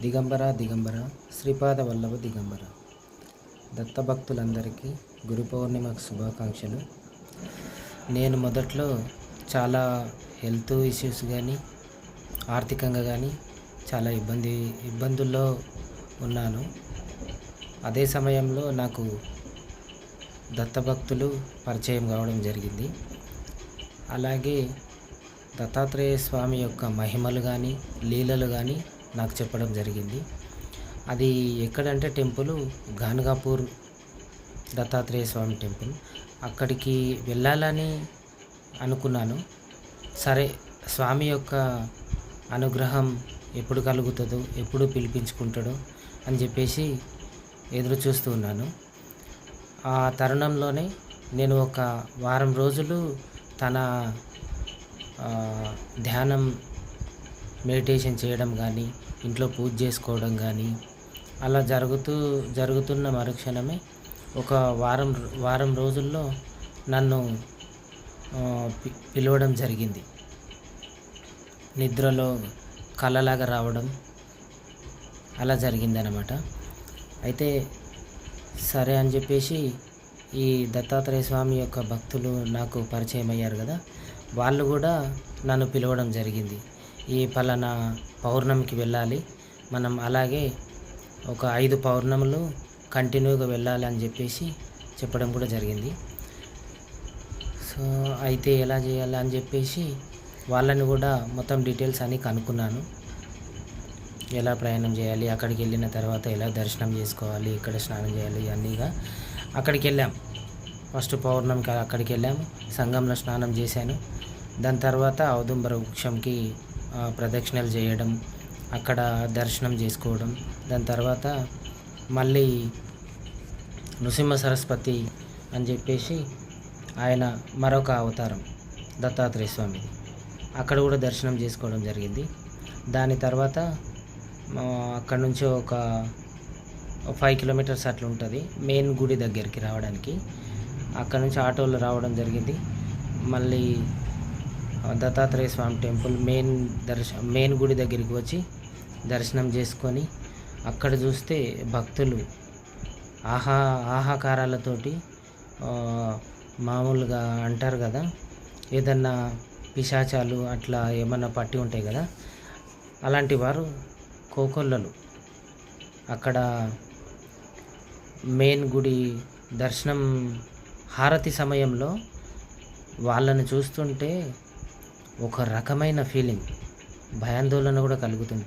దిగంబర దిగంబర శ్రీపాద వల్లభ దిగంబర దత్తభక్తులందరికీ గురు పౌర్ణిమ శుభాకాంక్షలు. నేను మొదట్లో చాలా హెల్త్ ఇష్యూస్ కానీ ఆర్థికంగా కానీ చాలా ఇబ్బందుల్లో ఉన్నాను. అదే సమయంలో నాకు దత్తభక్తులు పరిచయం కావడం జరిగింది. అలాగే దత్తాత్రేయ స్వామి యొక్క మహిమలు కానీ లీలలు కానీ నాకు చెప్పడం జరిగింది. అది ఎక్కడంటే టెంపుల్ గాన్గాపూర్ దత్తాత్రేయ స్వామి టెంపుల్. అక్కడికి వెళ్ళాలని అనుకున్నాను. సరే, స్వామి యొక్క అనుగ్రహం ఎప్పుడు కలుగుతుందో, ఎప్పుడు పిలిపించుకుంటాడో అని చెప్పేసి ఎదురు చూస్తూ ఉన్నాను. ఆ తరుణంలోనే నేను ఒక వారం రోజులు తన ధ్యానం మెడిటేషన్ చేయడం కానీ, ఇంట్లో పూజ చేసుకోవడం కానీ అలా జరుగుతున్న మరుక్షణమే ఒక వారం రోజుల్లో నన్ను పిలవడం జరిగింది. నిద్రలో కలలాగా రావడం అలా జరిగిందనమాట. అయితే సరే అని చెప్పేసి ఈ దత్తాత్రేయ స్వామి యొక్క భక్తులు నాకు పరిచయం అయ్యారు కదా, వాళ్ళు కూడా నన్ను పిలవడం జరిగింది. ఈ పలానా పౌర్ణమికి వెళ్ళాలి, మనం అలాగే ఒక 5 పౌర్ణములు కంటిన్యూగా వెళ్ళాలి అని చెప్పేసి చెప్పడం కూడా జరిగింది. సో అయితే ఎలా చేయాలి అని చెప్పేసి వాళ్ళని కూడా మొత్తం డీటెయిల్స్ అన్నీ కనుక్కున్నాను. ఎలా ప్రయాణం చేయాలి, అక్కడికి వెళ్ళిన తర్వాత ఎలా దర్శనం చేసుకోవాలి, ఎక్కడ స్నానం చేయాలి అన్నీగా అక్కడికి వెళ్ళాం. ఫస్ట్ పౌర్ణమికి అక్కడికి వెళ్ళాము, సంగంలో స్నానం చేశాను. దాని తర్వాత ఔదుంబర వృక్షంకి ప్రదక్షిణలు చేయడం, అక్కడ దర్శనం చేసుకోవడం. దాని తర్వాత మళ్ళీ నృసింహ సరస్వతి అని చెప్పేసి ఆయన మరొక అవతారం దత్తాత్రేయ స్వామి, అక్కడ కూడా దర్శనం చేసుకోవడం జరిగింది. దాని తర్వాత అక్కడ నుంచి ఒక 5 కిలోమీటర్స్ అట్లా ఉంటుంది మెయిన్ గుడి దగ్గరికి రావడానికి. అక్కడ నుంచి ఆటోలో రావడం జరిగింది. మళ్ళీ దత్తాత్రేయ స్వామి టెంపుల్ మెయిన్ గుడి దగ్గరికి వచ్చి దర్శనం చేసుకొని అక్కడ చూస్తే భక్తులు ఆహాకారాలతోటి మామూలుగా అంటారు కదా, ఏదన్నా పిశాచాలు అట్లా ఏమన్నా పట్టి ఉంటాయి కదా, అలాంటి వారు కోకొల్లలు అక్కడ మెయిన్ గుడి దర్శనం హారతి సమయంలో వాళ్ళని చూస్తుంటే ఒక రకమైన ఫీలింగ్, భయాందోళన కూడా కలుగుతుంటుంది.